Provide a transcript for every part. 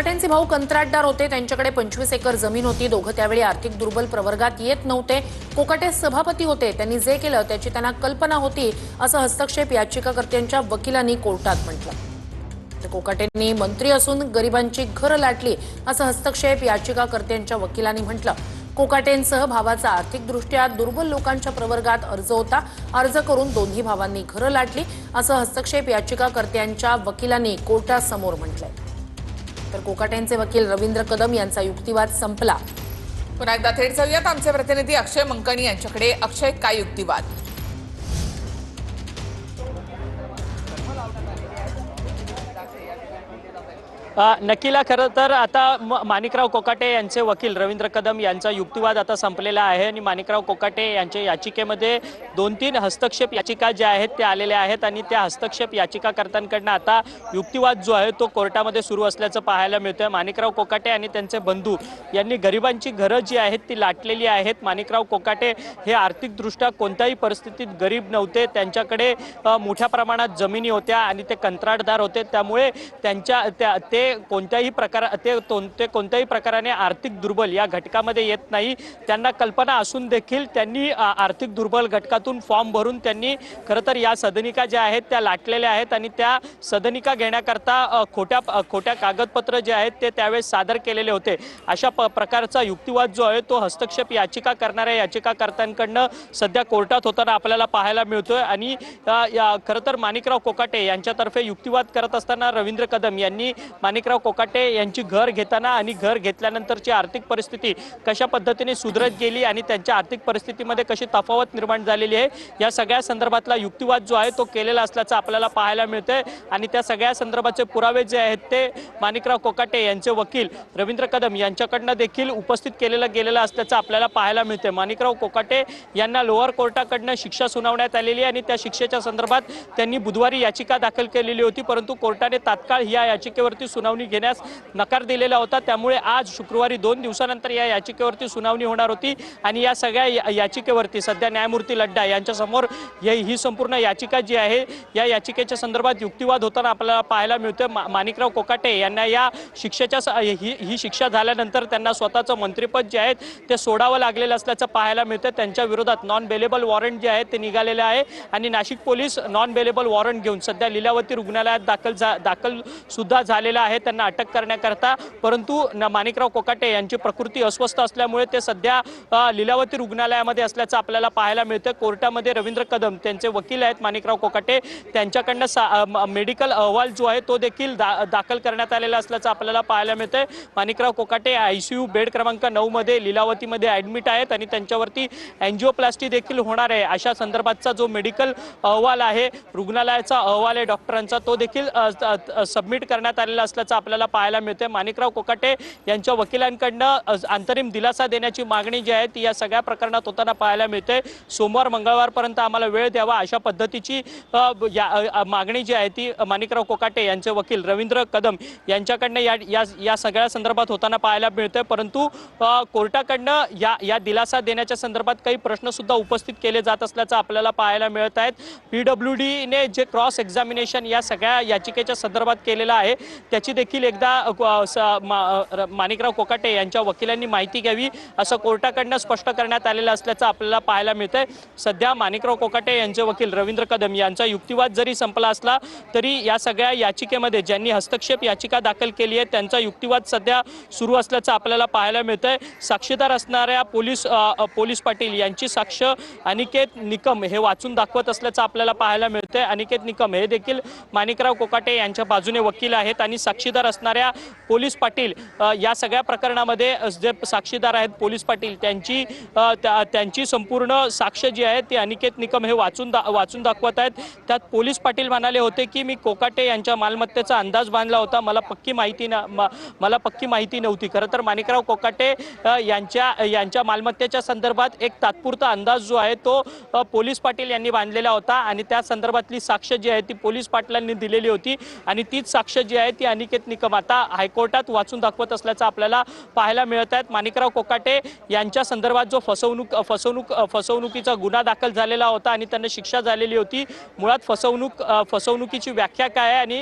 कोकाटेंचे भाऊ कंत्राटदार होते। त्यांच्याकडे 25 एकर जमीन होती। दोघं त्यावेळी आर्थिक दुर्बल प्रवर्गात येत नव्हते। कोकाटे सभापती होते। त्यांनी जे केलं त्याची त्यांना कल्पना होती असं हस्तक्षेप याचिकाकर्त्यांच्या वकिलांनी कोर्टात म्हटलं। कोकाटेंनी मंत्री असून गरिबांची घरं लाटली असं हस्तक्षेप याचिकाकर्त्यांच्या वकिलांनी म्हटलं। कोकाटेंसह भावाचा आर्थिकदृष्ट्या दुर्बल लोकांच्या प्रवर्गात अर्ज होता। अर्ज करून दोन्ही भावांनी घरं लाटली असं हस्तक्षेप याचिकाकर्त्यांच्या वकिलांनी कोर्टासमोर म्हटलंय। तर कोकाटेंचे वकील रवींद्र कदम यांचा युक्तिवाद संपला। पुन्हा एकदा थेट जाऊयात आमचे प्रतिनिधी अक्षय मंकणी यांच्याकडे। अक्षय, काय युक्तिवाद? नक्कीला खरं तर आता माणिकराव कोकाटे यांचे वकील रवींद्र कदम यांचा युक्तिवाद आता संपलेला आहे आणि माणिकराव कोकाटे यांच्या याचिकेमध्ये 2-3 हस्तक्षेप याचिका ज्या आहेत त्या आलेल्या आहेत आणि त्या हस्तक्षेप याचिकाकर्त्यांकडून आता युक्तिवाद जो आहे तो कोर्टामध्ये सुरू असल्याचं पाहायला मिळतंय। माणिकराव कोकाटे आणि त्यांचे बंधू यांनी गरिबांची घरं जी आहेत ती लाटलेली आहेत। माणिकराव कोकाटे हे आर्थिकदृष्ट्या कोणत्याही परिस्थितीत गरीब नव्हते। त्यांच्याकडे मोठ्या प्रमाणात जमिनी होत्या आणि ते कंत्राटदार होते। त्यामुळे ते कोणत्याही प्रकाराने आर्थिक दुर्बल या घटकामध्ये येत नाही। त्यांना कल्पना असून देखील त्यांनी आर्थिक दुर्बल घटकातून फॉर्म भरून त्यांनी खरं तर या सदनिका ज्या आहेत त्या लाटलेल्या आहेत आणि त्या सदनिका घेण्याकरता खोट्या कागदपत्र जे आहेत ते त्यावेळेस सादर केलेले होते। अशा प्रकारचा युक्तिवाद जो आहे तो हस्तक्षेप याचिका करणाऱ्या याचिकाकर्त्यांकडनं सध्या कोर्टात होताना आपल्याला पाहायला मिळतोय। आणि खरं तर माणिकराव कोकाटे यांच्यातर्फे युक्तिवाद करत असताना रवींद्र कदम यांनी माणिकराव कोकाटे यांची घर घेताना आणि घर घेतल्यानंतरची आर्थिक परिस्थिती कशा पद्धतीने सुधरत गेली आणि त्यांच्या आर्थिक परिस्थितीमध्ये कशी तफावत निर्माण झालेली आहे या सगळ्या संदर्भातला युक्तिवाद जो आहे तो केलेला असल्याचं आपल्याला पाहायला मिळतंय। आणि त्या सगळ्या संदर्भाचे पुरावे जे आहेत ते माणिकराव कोकाटे यांचे वकील रवींद्र कदम यांच्याकडनं देखील उपस्थित गेलेलं असल्याचं आपल्याला पाहायला मिळतंय। माणिकराव कोकाटे यांना लोअर कोर्टाकडनं शिक्षा सुनावण्यात आलेली आणि त्या शिक्षेच्या संदर्भात त्यांनी बुधवारी याचिका दाखल केलेली होती, परंतु कोर्टाने तात्काळ या याचिकेवरती सुनावणी घेण्यास नकार दिलेला होता। त्यामुळे आज शुक्रवारी 2 दिवसानंतर या याचिकेवरती सुनावणी होणार होती आणि या सगळ्या याचिकेवरती सध्या न्यायमूर्ती लड्डा यांच्यासमोर ही संपूर्ण याचिका जी आहे या याचिकेच्या संदर्भात युक्तिवाद होताना आपल्याला पाहायला मिळतोय। माणिकराव कोकाटे यांना या शिक्षेच्या ही शिक्षा झाल्यानंतर त्यांना स्वतःचं मंत्रिपद जे आहे ते सोडावं लागलेलं असल्याचं पाहायला मिळतं। त्यांच्या विरोधात नॉन बेलेबल वॉरंट जे आहे ते निघालेले आहे आणि Nashik police non bailable warrant घेऊन सध्या लीलावती रुग्णालयात दाखल सुद्धा झालेला आहे त्यांना अटक करण्याकरता। परंतु माणिकराव कोकाटे यांची प्रकृती अस्वस्थ असल्यामुळे ते सध्या लीलावती रुग्णालयामध्ये असल्याचं आपल्याला पाहायला मिळतं। कोर्टामध्ये रवींद्र कदम त्यांचे वकील आहेत माणिकराव कोकाटे त्यांच्याकडनं मेडिकल अहवाल जो आहे तो देखील दाखल करण्यात आलेला असल्याचं आपल्याला पाहायला मिळतंय। माणिकराव कोकाटे ICU बेड क्रमांक 9 मध्ये लीलावतीमध्ये ऍडमिट आहेत आणि त्यांच्यावरती एंजिओप्लास्टी देखील होणार आहे अशा संदर्भातचा जो मेडिकल अहवाल आहे रुग्णालयाचा अहवाल आहे डॉक्टरांचा तो देखील सबमिट करण्यात आलेला असल्याचं आपल्याला पाहायला मिळते। माणिकराव कोकाटे यांच्या वकिलांकडनं अंतरिम दिलासा देण्याची मागणी जी आहे ती या सगळ्या प्रकरणात होताना पाहायला मिळते। सोमवार मंगळवारपर्यंत आम्हाला वेळ द्यावा अशा पद्धतीची मागणी जी आहे ती माणिकराव कोकाटे यांचे वकील रवींद्र कदम यांच्याकडनं या सगळ्या संदर्भात होताना पाहायला मिळते। परंतु कोर्टाकडनं या दिलासा देण्याच्या संदर्भात काही प्रश्न सुद्धा उपस्थित केले जात असल्याचं आपल्याला पाहायला मिळत आहेत। PWD ने जे क्रॉस एक्झामिनेशन या सगळ्या याचिकेच्या संदर्भात केलेलं आहे त्याची देखील एकदा माणिकराव कोकाटे यांच्या वकिलांनी माहिती घ्यावी असं कोर्टाकडनं स्पष्ट करण्यात आलेलं असल्याचं आपल्याला पाहायला मिळतंय। सध्या माणिकराव कोकाटे यांचे वकील रवींद्र कदम यांचा युक्तिवाद जरी संपला असला तरी या सगळ्या याचिकेमध्ये ज्यांनी हस्तक्षेप याचिका दाखल केली आहे त्यांचा युक्तिवाद सध्या सुरू असल्याचं आपल्याला पाहायला मिळतंय। साक्षीदार असणाऱ्या पोलीस पाटील यांची साक्ष अनिकेत निकम हे वाचून दाखवत असल्याचं आपल्याला पाहायला मिळतंय। अनिकेत निकम हे देखील माणिकराव कोकाटे यांच्या बाजूने वकील आहेत आणि साक्षीदार असणाऱ्या पोलीस पाटील या सगळ्या प्रकरणामध्ये जे साक्षीदार आहेत पोलीस पाटील त्यांची संपूर्ण साक्ष जी आहे ती अनिकेत निकम हे वाचून दाखवत आहेत। त्यात पोलीस पाटील म्हणाले होते की मी कोकाटे यांच्या मालमत्तेचा अंदाज बांधला होता, मला पक्की माहिती नव्हती। खरं तर माणिकराव कोकाटे यांच्या मालमत्तेच्या संदर्भात एक तात्पुरता अंदाज जो आहे तो पोलीस पाटील यांनी बांधलेला होता आणि त्या संदर्भातली साक्ष जी आहे ती पोलीस पाटलांनी दिलेली होती आणि तीच साक्ष जी आहे ती अनिकेत निकम आता हायकोर्टात वाचून दाखवत असल्याचं आपल्याला पाहायला मिळत आहे। माणिकराव कोकाटे यांच्या संदर्भात जो फसवणुकीचा गुन्हा दाखल झालेला होता आणि त्यांना शिक्षा झालेली होती। मुळात फसवणुकीची व्याख्या काय आहे आणि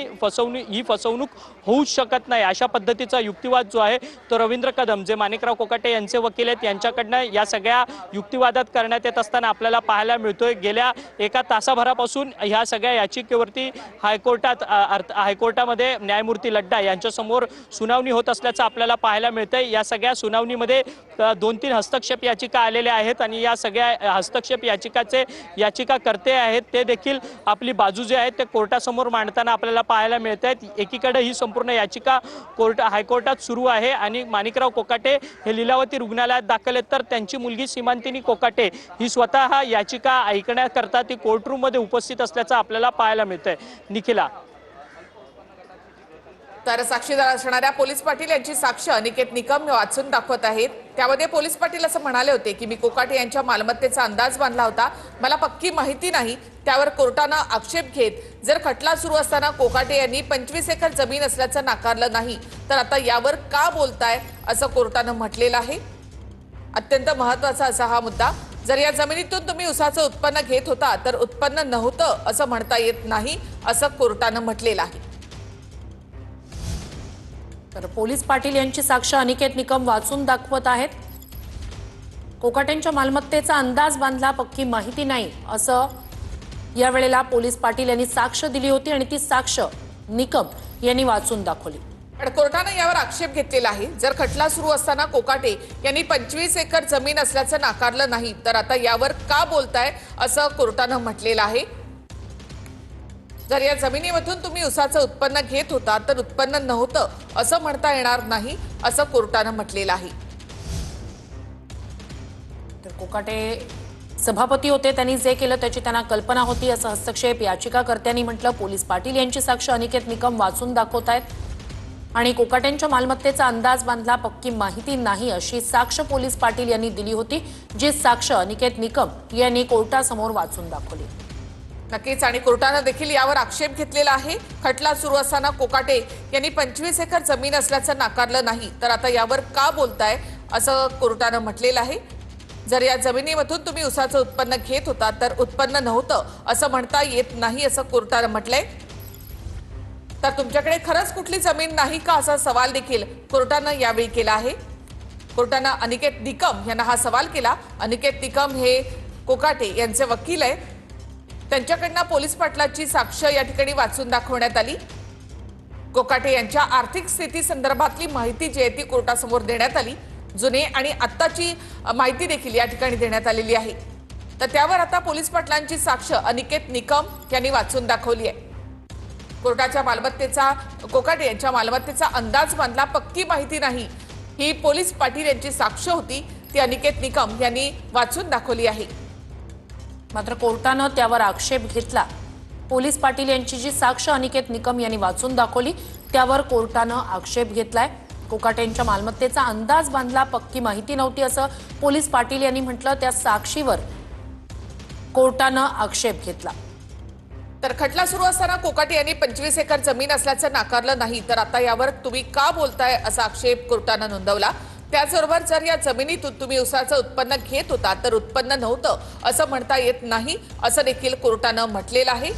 ही फसवणूक होऊच शकत नाही अशा पद्धतीचा युक्तिवाद जो आहे तो रवींद्र कदम जे माणिकराव कोकाटे यांचे वकील आहेत यांच्याकडनं या सगळ्या युक्तिवादात करण्यात येत असताना आपल्याला पाहायला मिळतोय। गेल्या एका तासाभरापासून ह्या सगळ्या याचिकेवरती हायकोर्टामध्ये न्यायमूर्ती लड्डा यांच्यासमोर सुनावणी होत असल्याचं आपल्याला पाहायला मिळतंय। या सगळ्या सुनावणीमध्ये 2-3 हस्तक्षेप याचिका आलेल्या आहेत आणि या सगळ्या हस्तक्षेप याचिकाकर्ते आहेत ते देखील आपली बाजू जी आहे ते कोर्टासमोर मांडताना आपल्याला पाहायला मिळत आहेत। एकीकडे ही संपूर्ण याचिका हायकोर्टात सुरू आहे आणि माणिकराव कोकाटे हे लीलावती रुग्णालयात दाखल आहेत तर त्यांची मुलगी सीमांतिनी कोकाटे ही स्वतः याचिका ऐकण्याकरता ती कोर्टरूम मध्ये उपस्थित असल्याचं आपल्याला पाहायला मिळतंय। निखिला, तर साक्षीदार असणाऱ्या पोलीस पाटील यांची साक्ष अनिकेत निकम वाचून दाखवत आहेत। त्यामध्ये पोलीस पाटील असं म्हणाले होते की मी कोकाटे यांच्या मालमत्तेचा अंदाज बांधला होता, मला पक्की माहिती नाही। त्यावर कोर्टानं आक्षेप घेत जर खटला सुरू असताना कोकाटे यांनी 25 एकर जमीन असल्याचं नाकारलं नाही तर आता यावर का बोलताय असं कोर्टानं म्हटलेलं आहे। अत्यंत महत्त्वाचा असा हा मुद्दा, जर या जमिनीतून तुम्ही उसाचं उत्पन्न घेत होता तर उत्पन्न नव्हतं असं म्हणता येत नाही असं कोर्टानं म्हटलेलं आहे। तर पोलीस पाटील यांची साक्ष अनिकेत निकम वाचून दाखवत आहेत। कोकाटेंच्या मालमत्तेचा अंदाज बांधला, पक्की माहिती नाही असं यावेळेला पोलीस पाटील यांनी साक्ष दिली होती आणि ती साक्ष निकम यांनी वाचून दाखवली। पण कोर्टाने यावर आक्षेप घेतलेला आहे। जर खटला सुरू असताना कोकाटे यांनी 25 एकर जमीन असल्याचं नाकारलं नाही तर आता यावर का बोलताय असं कोर्टानं म्हटलेलं आहे। जर या जमिनीमधून तुम्ही उसाचं उत्पन्न घेत होता तर उत्पन्न नव्हतं असं म्हणता येणार नाही असं कोर्टानं म्हटलेलं आहे। तर कोकाटे सभापती होते, त्यांनी जे केलं त्याची त्यांना कल्पना होती असं हस्तक्षेप याचिकाकर्त्यांनी म्हटलं। पोलीस पाटील यांची साक्ष अनिकेत निकम वाचून दाखवतायत आणि कोकाटेंच्या मालमत्तेचा अंदाज बांधला, पक्की माहिती नाही अशी साक्ष पोलीस पाटील यांनी दिली होती, जी साक्ष अनिकेत निकम यांनी कोर्टासमोर वाचून दाखवली। नक्कीच, आणि कोर्टानं देखील यावर आक्षेप घेतलेला आहे। खटला सुरू असताना कोकाटे यांनी 25 एकर जमीन असल्याचं नाकारलं नाही तर आता यावर का बोलताय असं कोर्टानं म्हटलेलं आहे। जर या जमिनीमधून तुम्ही उसाचं उत्पन्न घेत होता तर उत्पन्न नव्हतं असं म्हणता येत नाही असं कोर्टानं म्हटलंय। तर तुमच्याकडे खरंच कुठली जमीन नाही का असा सवाल देखील कोर्टानं यावेळी केला आहे। कोर्टानं अनिकेत निकम यांना हा सवाल केला। अनिकेत निकम हे कोकाटे यांचे वकील आहेत, त्यांच्याकडनं पोलीस पाटलाची साक्ष या ठिकाणी वाचून दाखवण्यात आली। कोकाटे यांच्या आर्थिक स्थिती संदर्भातली माहिती जी आहे ती कोर्टासमोर देण्यात आली। जुने आणि आत्ताची माहिती देखील या ठिकाणी देण्यात आलेली आहे। तर त्यावर आता पोलीस पाटलांची साक्ष अनिकेत निकम यांनी वाचून दाखवली आहे। कोर्टाच्या मालमत्तेचा कोकाटे यांच्या मालमत्तेचा अंदाज बांधला, पक्की माहिती नाही ही पोलीस पाटील यांची साक्ष होती, ती अनिकेत निकम यांनी वाचून दाखवली आहे। मात्र कोर्टानं त्यावर आक्षेप घेतला। पोलीस पाटील यांची जी साक्ष अनिकेत निकम यांनी वाचून दाखवली त्यावर कोर्टानं आक्षेप घेतलाय। कोकाटेंच्या मालमत्तेचा अंदाज बांधला, पक्की माहिती नव्हती असं पोलीस पाटील यांनी म्हटलं। त्या साक्षीवर कोर्टानं आक्षेप घेतला। तर खटला सुरू असताना कोकाटे यांनी 25 एकर जमीन असल्याचं नाकारलं नाही तर आता यावर तुम्ही का बोलताय असा आक्षेप कोर्टानं नोंदवला। त्याचबरोबर जर या जमिनीतून तुम्ही उसाचं उत्पन्न घेत होता तर उत्पन्न नव्हतं असं म्हणता येत नाही असं देखील कोर्टानं म्हटलेलं आहे।